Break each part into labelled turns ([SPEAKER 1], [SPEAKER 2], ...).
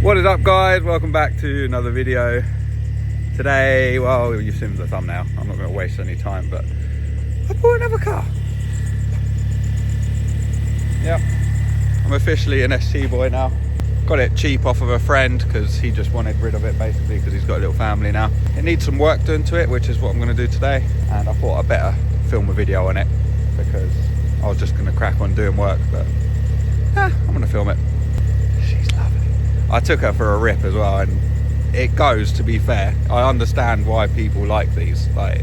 [SPEAKER 1] What is up, guys? Welcome back to another video. Today, well, you've seen the thumbnail. I'm not going to waste any time, but I bought another car. Yep, I'm officially an ST boy now. Got it cheap off of a friend because he just wanted rid of it, basically, because he's got a little family now. It needs some work done to it, which is what I'm going to do today. And I thought I'd better film a video on it because I was just going to crack on doing work, but I'm going to film it. She's lovely. I took her for a rip as well, and it goes, to be fair. I understand why people like these. Like,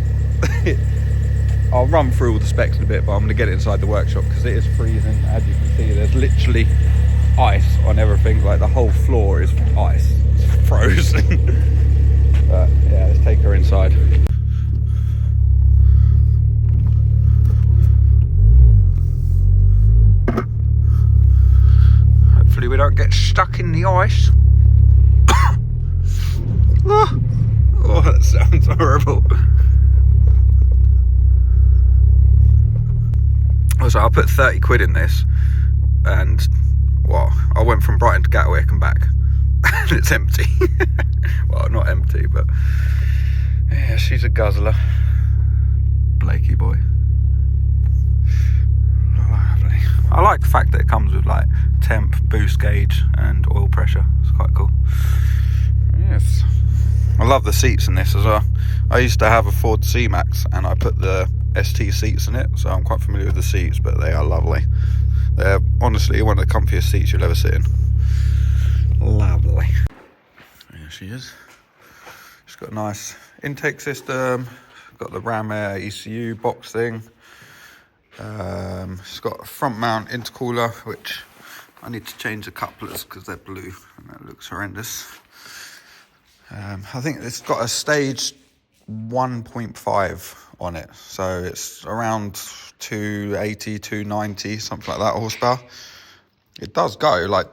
[SPEAKER 1] I'll run through all the specs in a bit, but I'm going to get it inside the workshop because it is freezing. As you can see, there's literally ice on everything. Like, the whole floor is ice. It's frozen. But yeah, let's take her inside. Hopefully we don't get stuck in the ice. Oh, that sounds horrible. Also, I put 30 quid in this, and well, I went from Brighton to Gatwick and back, and it's empty. Well, not empty, but yeah, she's a guzzler. Blakey boy. Lovely. I like the fact that it comes with like temp, boost gauge, and oil pressure. It's quite cool. Yes. I love the seats in this as well. I used to have a Ford C-Max and I put the ST seats in it, so I'm quite familiar with the seats, but they are lovely. They're honestly one of the comfiest seats you'll ever sit in. Lovely. There she is. She's got a nice intake system. Got the Ram Air ECU box thing. She's got a front mount intercooler, which I need to change the couplers because they're blue and that looks horrendous. I think it's got a stage 1.5 on it, so it's around 280, 290, something like that horsepower. It does go, like,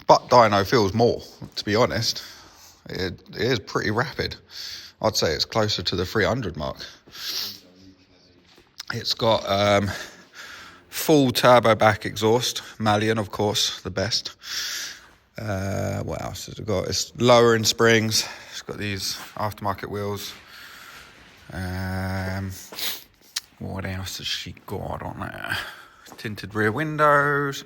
[SPEAKER 1] but dyno feels more, to be honest. It is pretty rapid. I'd say it's closer to the 300 mark. It's got full turbo back exhaust, Malian, of course, the best. What else has it got? It's lower in springs. It's got these aftermarket wheels. What else has she got on there? Tinted rear windows.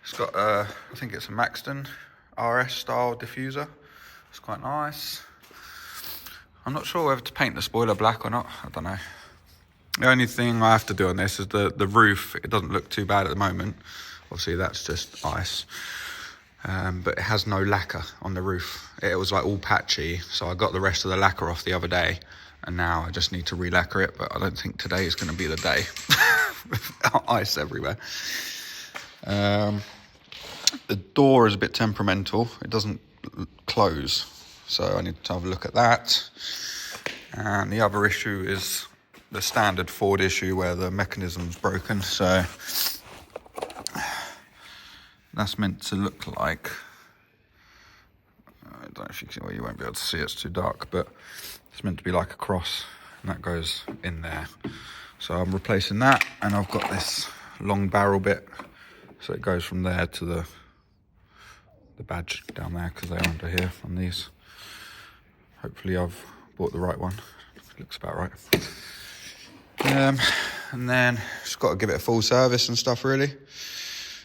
[SPEAKER 1] It's got I think it's a Maxton RS style diffuser. It's quite nice. I'm not sure whether to paint the spoiler black or not. I don't know. The only thing I have to do on this is the roof. It doesn't look too bad at the moment. Obviously that's just ice. But it has no lacquer on the roof. It was like all patchy, so I got the rest of the lacquer off the other day, and now I just need to re-lacquer it, but I don't think today is going to be the day. Ice everywhere. The door is a bit temperamental. It doesn't close, so I need to have a look at that. And the other issue is the standard Ford issue where the mechanism's broken, so that's meant to look like, I don't know if you can, well, you won't be able to see it, it's too dark, but it's meant to be like a cross, and that goes in there. So I'm replacing that, and I've got this long barrel bit, so it goes from there to the badge down there, because they're under here on these. Hopefully I've bought the right one. It looks about right. And then just got to give it a full service and stuff, really.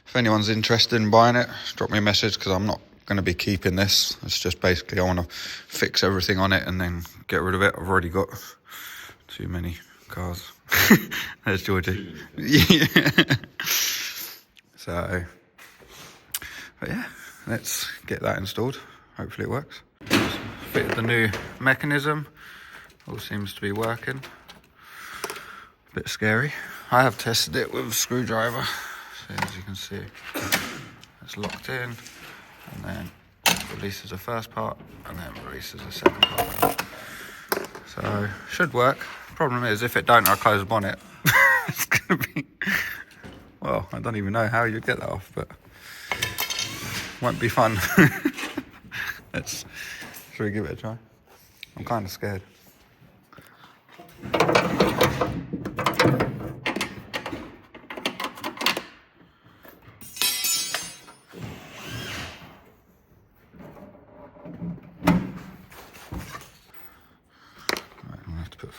[SPEAKER 1] If anyone's interested in buying it, drop me a message, because I'm not going to be keeping this. It's just basically I want to fix everything on it and then get rid of it. I've already got too many cars. There's Georgie. Yeah. So, but yeah, let's get that installed. Hopefully it works. Just fitted the new mechanism. All seems to be working. A bit scary. I have tested it with a screwdriver. As you can see, it's locked in, and then releases the first part, and then releases the second part. So, should work. Problem is, if it don't, I'll close the bonnet. It's gonna be, well, I don't even know how you get that off, but won't be fun. Should we give it a try? I'm kind of scared.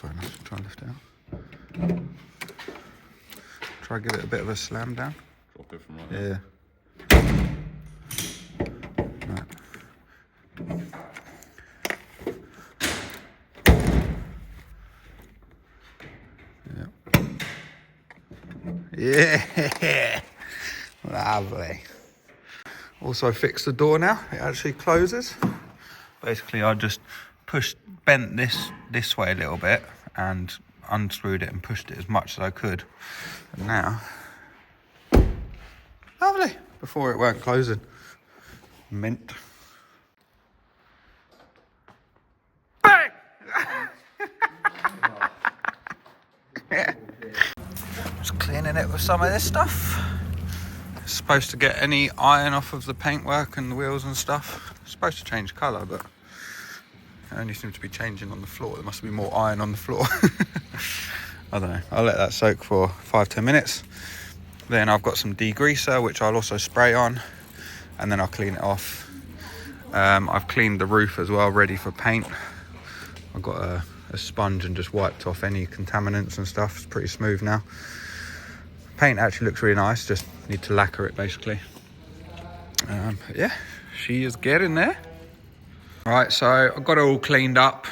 [SPEAKER 1] fine. Let's try and lift it out. Try and give it a bit of a slam down.
[SPEAKER 2] Drop it from right
[SPEAKER 1] Yeah. Yeah, lovely. Also fixed the door now. It actually closes. Basically, I just bent this way a little bit and unscrewed it and pushed it as much as I could. And now, lovely. Before it weren't closing. Mint. Bang! Just cleaning it with some of this stuff. It's supposed to get any iron off of the paintwork and the wheels and stuff. It's supposed to change colour, but it only seems to be changing on the floor. There must be more iron on the floor. I don't know. I'll let that soak for 5-10 minutes. Then I've got some degreaser, which I'll also spray on, and then I'll clean it off. I've cleaned the roof as well, ready for paint. I've got a sponge and just wiped off any contaminants and stuff. It's pretty smooth now. Paint actually looks really nice, just need to lacquer it basically. But yeah, she is getting there. All right, so I've got it all cleaned up,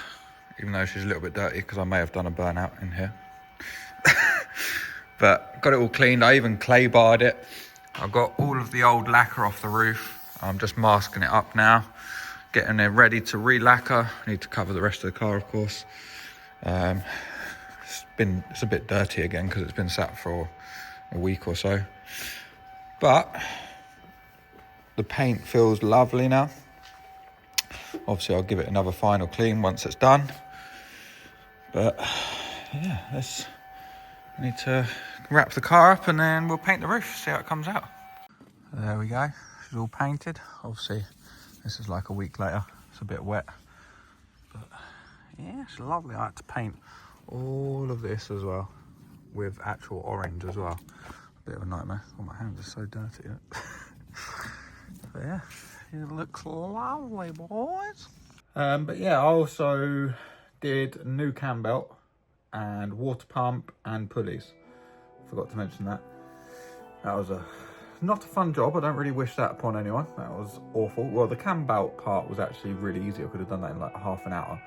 [SPEAKER 1] even though she's a little bit dirty because I may have done a burnout in here. But got it all cleaned. I even clay barred it. I've got all of the old lacquer off the roof. I'm just masking it up now, getting it ready to re-lacquer. Need to cover the rest of the car, of course. It's a bit dirty again because it's been sat for a week or so, but the paint feels lovely now. Obviously I'll give it another final clean once it's done, but yeah, I need to wrap the car up and then we'll paint the roof, see how it comes out. There we go, she's all painted. Obviously this is like a week later, it's a bit wet, but yeah, it's lovely. I had to paint all of this as well with actual orange as well. A bit of a nightmare. Oh, my hands are so dirty. But yeah, it looks lovely, boys. But yeah, I also did a new cam belt and water pump and pulleys. Forgot to mention that. That was not a fun job. I don't really wish that upon anyone. That was awful. Well, the cam belt part was actually really easy. I could have done that in like half an hour.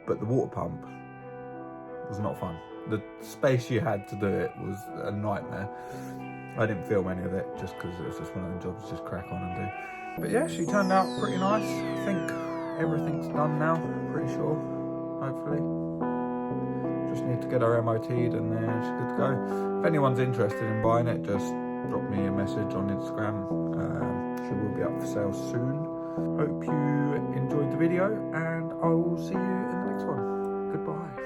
[SPEAKER 1] But the water pump was not fun. The space you had to do it was a nightmare. I didn't film any of it just because it was just one of the jobs, just crack on and do. But yeah, she turned out pretty nice. I think everything's done now, pretty sure, hopefully. Just need to get her MOT'd and then she's good to go. If anyone's interested in buying it, just drop me a message on Instagram. She will be up for sale soon. Hope you enjoyed the video and I will see you in the next one. Goodbye.